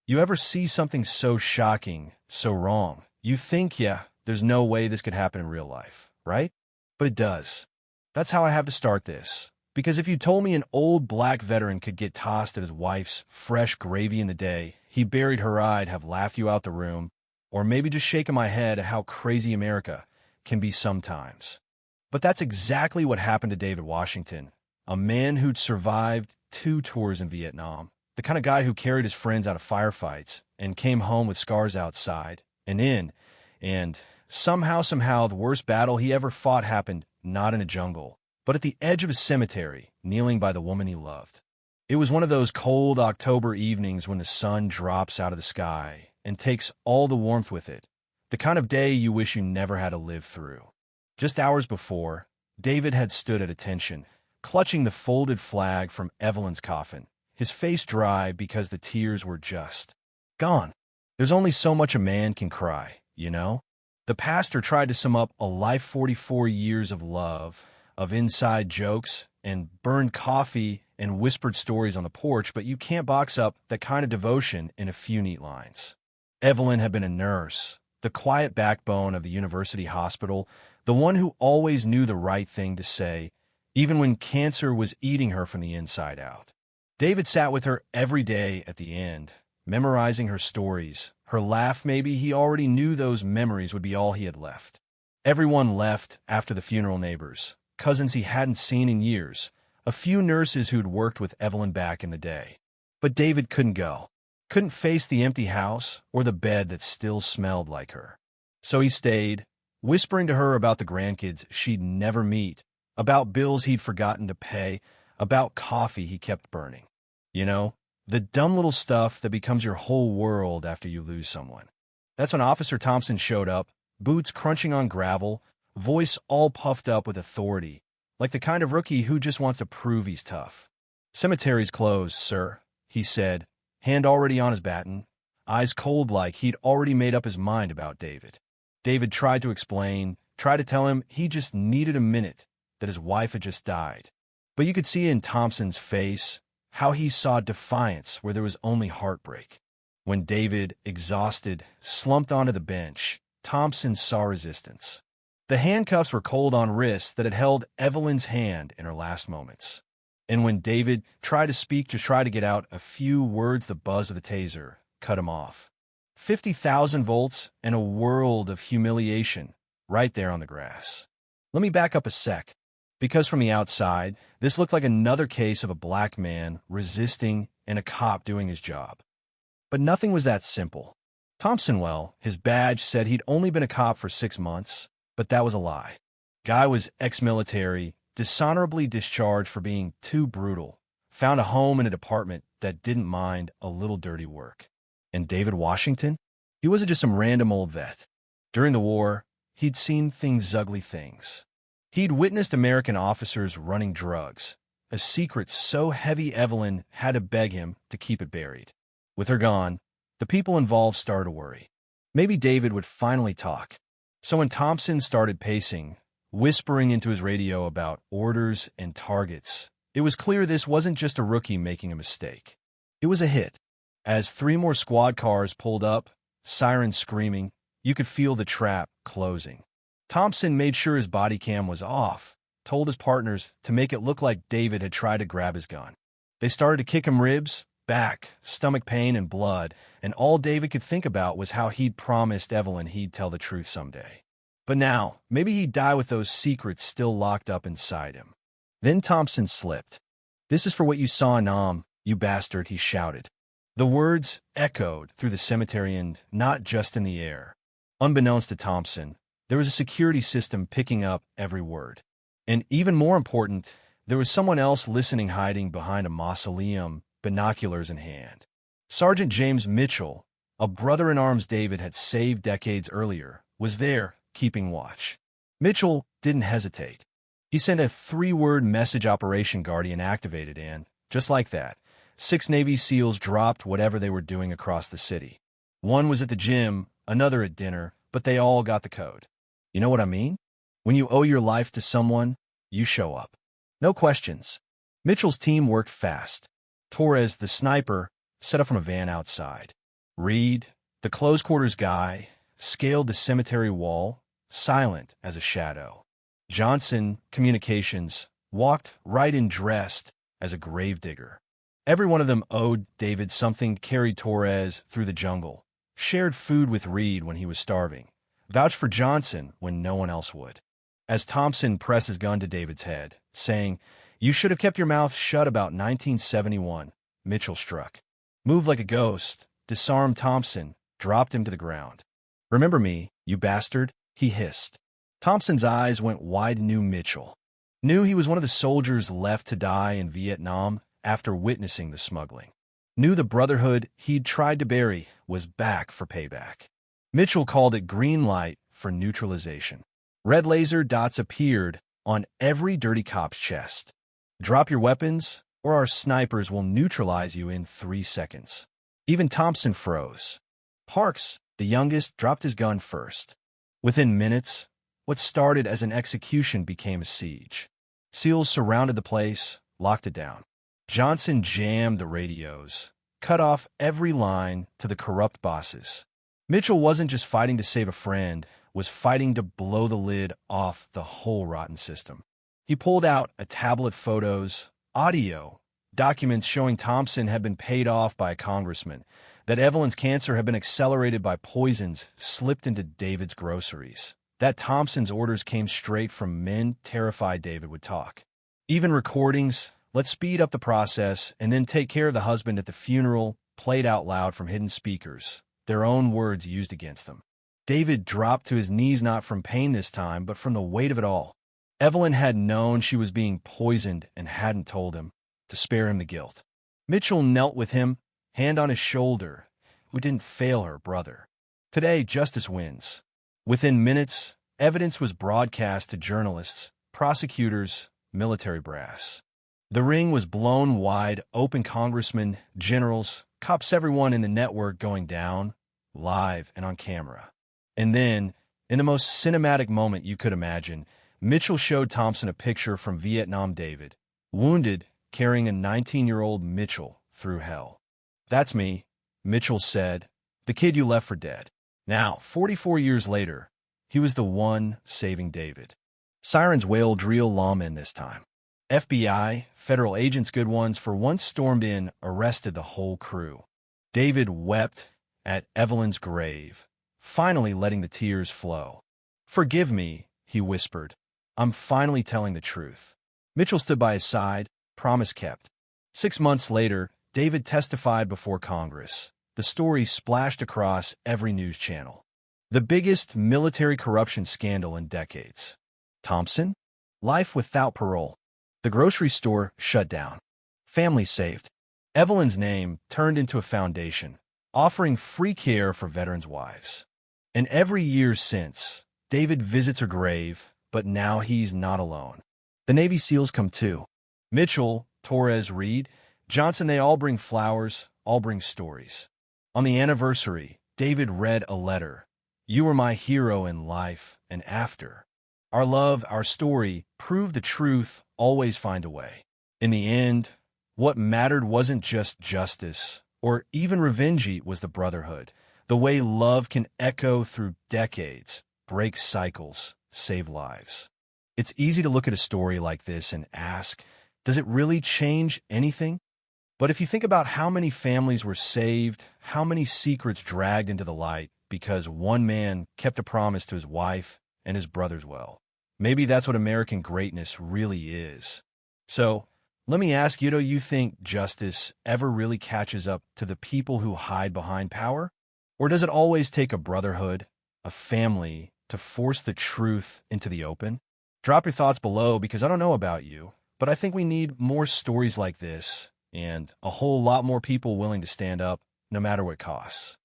You ever see something so shocking, so wrong, you think, yeah, there's no way this could happen in real life, right? But it does. That's how I have to start this. Because if you told me an old black veteran could get tossed at his wife's fresh gravy in the day he buried her, I'd have laughed you out the room, or maybe just shaken my head at how crazy America can be sometimes. But that's exactly what happened to David Washington, a man who'd survived 2 tours in Vietnam, the kind of guy who carried his friends out of firefights and came home with scars outside and in, and somehow the worst battle he ever fought happened not in a jungle, but at the edge of a cemetery, kneeling by the woman he loved. It was one of those cold October evenings when the sun drops out of the sky and takes all the warmth with it, the kind of day you wish you never had to live through. Just hours before, David had stood at attention, clutching the folded flag from Evelyn's coffin, his face dry because the tears were just gone. There's only so much a man can cry, you know? The pastor tried to sum up a life 44 years of love, of inside jokes, and burned coffee and whispered stories on the porch, but you can't box up that kind of devotion in a few neat lines. Evelyn had been a nurse, the quiet backbone of the university hospital, the one who always knew the right thing to say, even when cancer was eating her from the inside out. David sat with her every day at the end, memorizing her stories. Her laugh, maybe he already knew those memories would be all he had left. Everyone left after the funeral: neighbors, cousins he hadn't seen in years, a few nurses who'd worked with Evelyn back in the day. But David couldn't go, couldn't face the empty house or the bed that still smelled like her. So he stayed, whispering to her about the grandkids she'd never meet, about bills he'd forgotten to pay, about coffee he kept burning. You know, the dumb little stuff that becomes your whole world after you lose someone. That's when Officer Thompson showed up, boots crunching on gravel, voice all puffed up with authority, like the kind of rookie who just wants to prove he's tough. "Cemetery's closed, sir," he said, hand already on his baton, eyes cold like he'd already made up his mind about David. David tried to explain, tried to tell him he just needed a minute, that his wife had just died. But you could see in Thompson's face how he saw defiance where there was only heartbreak. When David, exhausted, slumped onto the bench, Thompson saw resistance. The handcuffs were cold on wrists that had held Evelyn's hand in her last moments. And when David tried to speak to try to get out a few words, the buzz of the taser cut him off. 50,000 volts and a world of humiliation right there on the grass. Let me back up a sec, because from the outside, this looked like another case of a black man resisting and a cop doing his job. But nothing was that simple. Thompson, well, his badge said he'd only been a cop for 6 months, but that was a lie. Guy was ex-military, dishonorably discharged for being too brutal, found a home in a department that didn't mind a little dirty work. And David Washington? He wasn't just some random old vet. During the war, he'd seen ugly things. He'd witnessed American officers running drugs, a secret so heavy Evelyn had to beg him to keep it buried. With her gone, the people involved started to worry. Maybe David would finally talk. So when Thompson started pacing, whispering into his radio about orders and targets, it was clear this wasn't just a rookie making a mistake. It was a hit. As 3 more squad cars pulled up, sirens screaming, you could feel the trap closing. Thompson made sure his body cam was off, told his partners to make it look like David had tried to grab his gun. They started to kick him ribs, back, stomach pain, and blood, and all David could think about was how he'd promised Evelyn he'd tell the truth someday. But now, maybe he'd die with those secrets still locked up inside him. Then Thompson slipped. "This is for what you saw in Nam, you bastard," he shouted. The words echoed through the cemetery and not just in the air. Unbeknownst to Thompson, there was a security system picking up every word. And even more important, there was someone else listening, hiding behind a mausoleum, binoculars in hand. Sergeant James Mitchell, a brother-in-arms David had saved decades earlier, was there, keeping watch. Mitchell didn't hesitate. He sent a 3-word message: Operation Guardian activated, and, just like that, 6 Navy SEALs dropped whatever they were doing across the city. One was at the gym, another at dinner, but they all got the code. You know what I mean? When you owe your life to someone, you show up. No questions. Mitchell's team worked fast. Torres, the sniper, set up from a van outside. Reed, the close-quarters guy, scaled the cemetery wall, silent as a shadow. Johnson, communications, walked right in dressed as a gravedigger. Every one of them owed David something, carried Torres through the jungle, shared food with Reed when he was starving, vouched for Johnson when no one else would. As Thompson pressed his gun to David's head, saying, "You should have kept your mouth shut about 1971, Mitchell struck. Moved like a ghost, disarmed Thompson, dropped him to the ground. "Remember me, you bastard," he hissed. Thompson's eyes went wide and knew Mitchell. Knew he was one of the soldiers left to die in Vietnam after witnessing the smuggling. Knew the brotherhood he'd tried to bury was back for payback. Mitchell called it green light for neutralization. Red laser dots appeared on every dirty cop's chest. Drop your weapons, or our snipers will neutralize you in 3 seconds. Even Thompson froze. Parks, the youngest, dropped his gun first. Within minutes, what started as an execution became a siege. SEALs surrounded the place, locked it down. Johnson jammed the radios, cut off every line to the corrupt bosses. Mitchell wasn't just fighting to save a friend, was fighting to blow the lid off the whole rotten system. He pulled out a tablet, photos, audio, documents showing Thompson had been paid off by a congressman, that Evelyn's cancer had been accelerated by poisons slipped into David's groceries, that Thompson's orders came straight from men terrified David would talk. Even recordings, "Let's speed up the process and then take care of the husband at the funeral," played out loud from hidden speakers, their own words used against them. David dropped to his knees, not from pain this time, but from the weight of it all. Evelyn had known she was being poisoned and hadn't told him, to spare him the guilt. Mitchell knelt with him, hand on his shoulder, who didn't fail her brother. Today, justice wins. Within minutes, evidence was broadcast to journalists, prosecutors, military brass. The ring was blown wide open, congressmen, generals, cops, everyone in the network going down, live and on camera. And then, in the most cinematic moment you could imagine, Mitchell showed Thompson a picture from Vietnam. David, wounded, carrying a 19-year-old Mitchell through hell. "That's me," Mitchell said, "the kid you left for dead." Now, 44 years later, he was the one saving David. Sirens wailed, real lawmen this time. FBI, federal agents, good ones, for once stormed in, arrested the whole crew. David wept at Evelyn's grave, finally letting the tears flow. "Forgive me," he whispered. "I'm finally telling the truth." Mitchell stood by his side, promise kept. 6 months later, David testified before Congress. The story splashed across every news channel. The biggest military corruption scandal in decades. Thompson? Life without parole. The grocery store shut down. Family saved. Evelyn's name turned into a foundation, offering free care for veterans' wives. And every year since, David visits her grave, but now he's not alone. The Navy SEALs come too. Mitchell, Torres, Reed, Johnson, they all bring flowers, all bring stories. On the anniversary, David read a letter. "You were my hero in life and after. Our love, our story, prove the truth, always find a way." In the end, what mattered wasn't just justice or even revenge, it was the brotherhood. The way love can echo through decades, break cycles, save lives. It's easy to look at a story like this and ask, does it really change anything? But if you think about how many families were saved, how many secrets dragged into the light because one man kept a promise to his wife and his brothers, well, maybe that's what American greatness really is. So, let me ask you, do you think justice ever really catches up to the people who hide behind power? Or does it always take a brotherhood, a family, to force the truth into the open? Drop your thoughts below, because I don't know about you, but I think we need more stories like this and a whole lot more people willing to stand up no matter what costs.